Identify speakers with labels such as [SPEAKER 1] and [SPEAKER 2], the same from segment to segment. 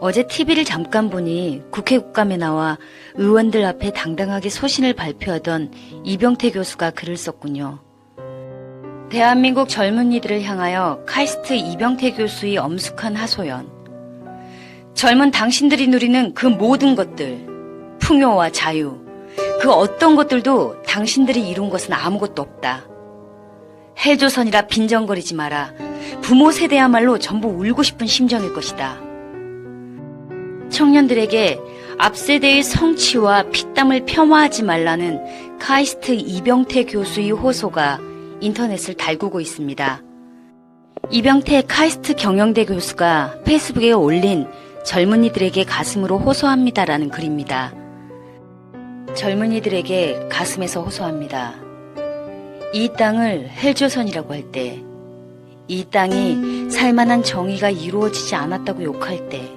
[SPEAKER 1] 어제 TV를 잠깐 보니 국회 국감에 나와 의원들 앞에 당당하게 소신을 발표하던 이병태 교수가 글을 썼군요. 대한민국 젊은이들을 향하여 카이스트 이병태 교수의 엄숙한 하소연. 젊은 당신들이 누리는 그 모든 것들, 풍요와 자유, 그 어떤 것들도 당신들이 이룬 것은 아무것도 없다. 헬조선이라 빈정거리지 마라. 부모 세대야말로 전부 울고 싶은 심정일 것이다. 청년들에게 앞세대의 성취와 피땀을 폄하하지 말라는 카이스트 이병태 교수의 호소가 인터넷을 달구고 있습니다. 이병태 카이스트 경영대 교수가 페이스북에 올린 젊은이들에게 가슴으로 호소합니다라는 글입니다. 젊은이들에게 가슴에서 호소합니다. 이 땅을 헬조선이라고 할 때, 이 땅이 살만한 정의가 이루어지지 않았다고 욕할 때,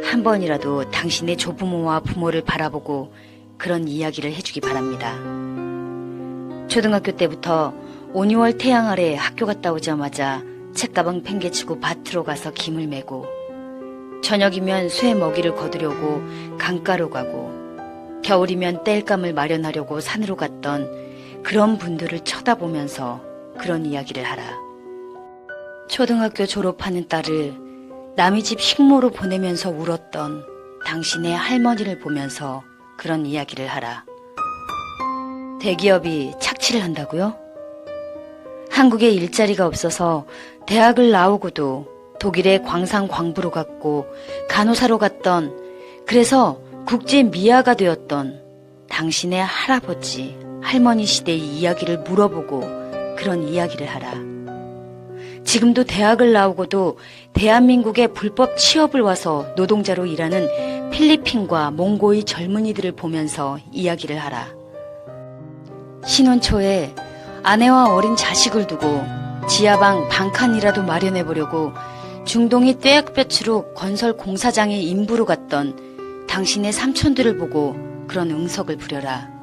[SPEAKER 1] 한 번이라도 당신의 조부모와 부모를 바라보고 그런 이야기를 해주기 바랍니다. 초등학교 때부터 5, 6월 태양 아래 학교 갔다 오자마자 책가방 팽개치고 밭으로 가서 김을 메고, 저녁이면 쇠 먹이를 거두려고 강가로 가고, 겨울이면 땔감을 마련하려고 산으로 갔던 그런 분들을 쳐다보면서 그런 이야기를 하라. 초등학교 졸업하는 딸을 남의 집 식모로 보내면서 울었던 당신의 할머니를 보면서 그런 이야기를 하라. 대기업이 착취를 한다고요? 한국에 일자리가 없어서 대학을 나오고도 독일의 광산 광부로 갔고 간호사로 갔던, 그래서 국제 미아가 되었던 당신의 할아버지, 할머니 시대의 이야기를 물어보고 그런 이야기를 하라. 지금도 대학을 나오고도 대한민국에 불법 취업을 와서 노동자로 일하는 필리핀과 몽고의 젊은이들을 보면서 이야기를 하라. 신혼 초에 아내와 어린 자식을 두고 지하방 반칸이라도 마련해보려고 중동의 떼약볕으로 건설 공사장에 임부로 갔던 당신의 삼촌들을 보고 그런 응석을 부려라.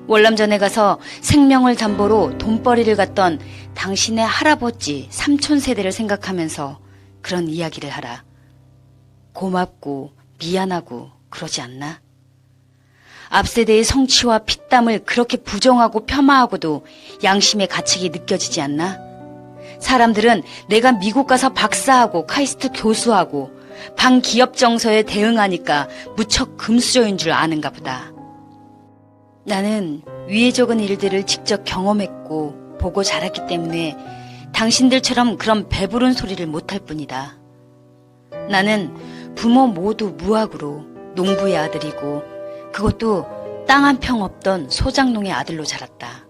[SPEAKER 1] 월남전에 가서 생명을 담보로 돈벌이를 갔던 당신의 할아버지, 삼촌 세대를 생각하면서 그런 이야기를 하라. 고맙고 미안하고 그러지 않나? 앞세대의 성취와 피땀을 그렇게 부정하고 폄하하고도 양심의 가책이 느껴지지 않나? 사람들은 내가 미국 가서 박사하고 카이스트 교수하고 반기업 정서에 대응하니까 무척 금수저인 줄 아는가 보다. 나는 위에 적은 일들을 직접 경험했고 보고 자랐기 때문에 당신들처럼 그런 배부른 소리를 못할 뿐이다. 나는 부모 모두 무학으로 농부의 아들이고 그것도 땅 한 평 없던 소장농의 아들로 자랐다.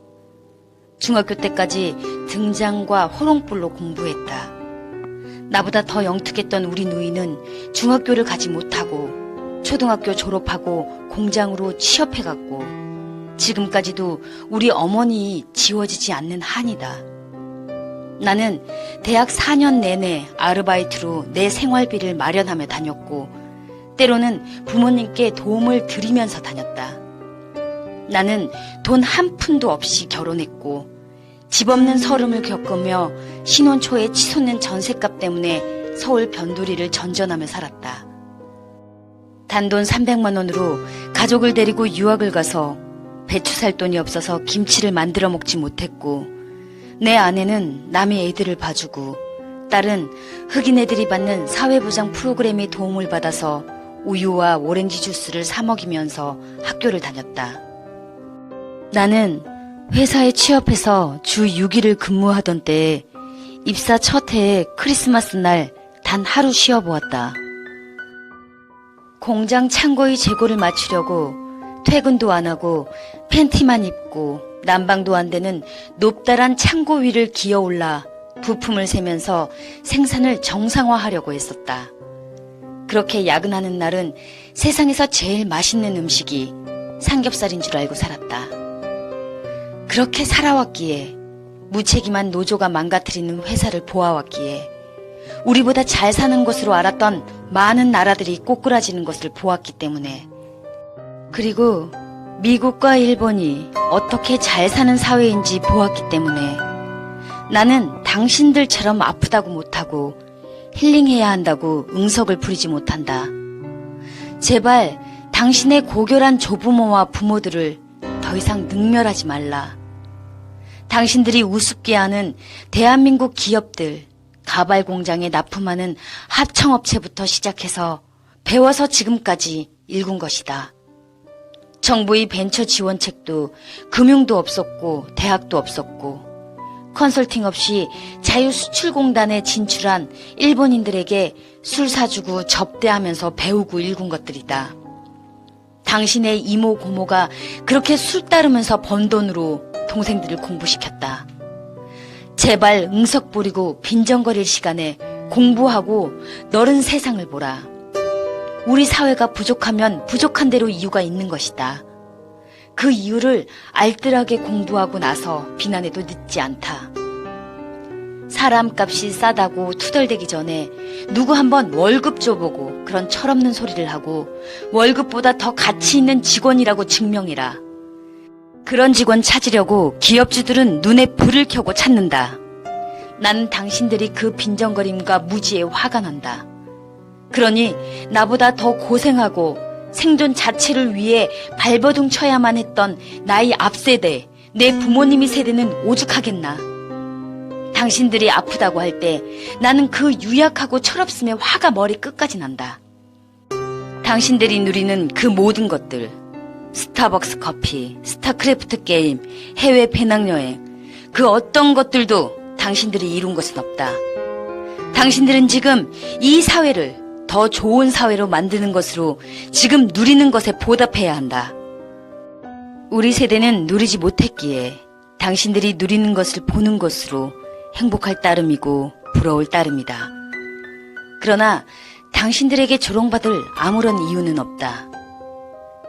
[SPEAKER 1] 중학교 때까지 등장과 호롱불로 공부했다. 나보다 더 영특했던 우리 누이는 중학교를 가지 못하고 초등학교 졸업하고 공장으로 취업해갔고 지금까지도 우리 어머니 지워지지 않는 한이다. 나는 대학 4년 내내 아르바이트로 내 생활비를 마련하며 다녔고 때로는 부모님께 도움을 드리면서 다녔다. 나는 돈 한 푼도 없이 결혼했고 집 없는 서름을 겪으며 신혼 초에 치솟는 전셋값 때문에 서울 변두리를 전전하며 살았다. 단돈 300만 원으로 가족을 데리고 유학을 가서 배추 살 돈이 없어서 김치를 만들어 먹지 못했고 내 아내는 남의 애들을 봐주고 딸은 흑인 애들이 받는 사회보장 프로그램의 도움을 받아서 우유와 오렌지 주스를 사 먹이면서 학교를 다녔다. 나는 회사에 취업해서 주 6일을 근무하던 때에 입사 첫 해에 크리스마스 날 단 하루 쉬어보았다. 공장 창고의 재고를 맞추려고 퇴근도 안 하고 팬티만 입고 난방도 안 되는 높다란 창고 위를 기어올라 부품을 세면서 생산을 정상화하려고 했었다. 그렇게 야근하는 날은 세상에서 제일 맛있는 음식이 삼겹살인 줄 알고 살았다. 그렇게 살아왔기에, 무책임한 노조가 망가뜨리는 회사를 보아왔기에, 우리보다 잘 사는 것으로 알았던 많은 나라들이 꼬꾸라지는 것을 보았기 때문에, 그리고 미국과 일본이 어떻게 잘 사는 사회인지 보았기 때문에 나는 당신들처럼 아프다고 못하고 힐링해야 한다고 응석을 부리지 못한다. 제발 당신의 고결한 조부모와 부모들을 더 이상 능멸하지 말라. 당신들이 우습게 하는 대한민국 기업들, 가발 공장에 납품하는 합청업체부터 시작해서 배워서 지금까지 일군 것이다. 정부의 벤처 지원책도 금융도 없었고 대학도 없었고 컨설팅 없이 자유수출공단에 진출한 일본인들에게 술 사주고 접대하면서 배우고 일군 것들이다. 당신의 이모 고모가 그렇게 술 따르면서 번 돈으로 동생들을 공부시켰다. 제발 응석 부리고 빈정거릴 시간에 공부하고 너른 세상을 보라. 우리 사회가 부족하면 부족한 대로 이유가 있는 것이다. 그 이유를 알뜰하게 공부하고 나서 비난해도 늦지 않다. 사람값이 싸다고 투덜대기 전에 누구 한번 월급 줘보고 그런 철없는 소리를 하고 월급보다 더 가치 있는 직원이라고 증명해라. 그런 직원 찾으려고 기업주들은 눈에 불을 켜고 찾는다. 나는 당신들이 그 빈정거림과 무지에 화가 난다. 그러니 나보다 더 고생하고 생존 자체를 위해 발버둥 쳐야만 했던 나의 앞세대, 내 부모님의 세대는 오죽하겠나. 당신들이 아프다고 할 때 나는 그 유약하고 철없음에 화가 머리 끝까지 난다. 당신들이 누리는 그 모든 것들, 스타벅스 커피, 스타크래프트 게임, 해외 배낭여행, 그 어떤 것들도 당신들이 이룬 것은 없다. 당신들은 지금 이 사회를 더 좋은 사회로 만드는 것으로 지금 누리는 것에 보답해야 한다. 우리 세대는 누리지 못했기에 당신들이 누리는 것을 보는 것으로 행복할 따름이고 부러울 따름이다. 그러나 당신들에게 조롱받을 아무런 이유는 없다.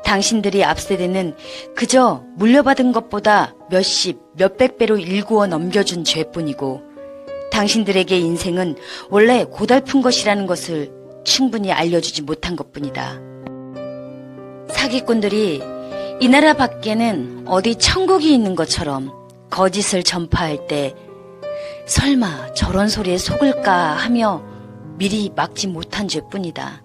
[SPEAKER 1] 당신들이 앞세대는 그저 물려받은 것보다 몇십, 몇백 배로 일구어 넘겨준 죄뿐이고 당신들에게 인생은 원래 고달픈 것이라는 것을 충분히 알려주지 못한 것뿐이다. 사기꾼들이 이 나라 밖에는 어디 천국이 있는 것처럼 거짓을 전파할 때 설마 저런 소리에 속을까 하며 미리 막지 못한 죄뿐이다.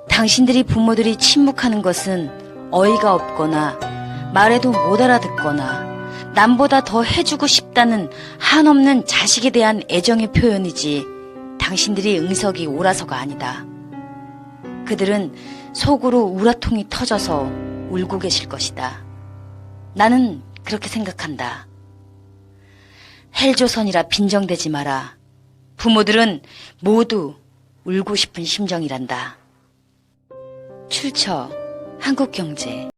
[SPEAKER 1] 당신들이 부모들이 침묵하는 것은 어이가 없거나 말해도 못 알아듣거나 남보다 더 해주고 싶다는 한없는 자식에 대한 애정의 표현이지 당신들이 응석이 옳아서가 아니다. 그들은 속으로 우라통이 터져서 울고 계실 것이다. 나는 그렇게 생각한다. 헬조선이라 빈정대지 마라. 부모들은 모두 울고 싶은 심정이란다. 출처 한국경제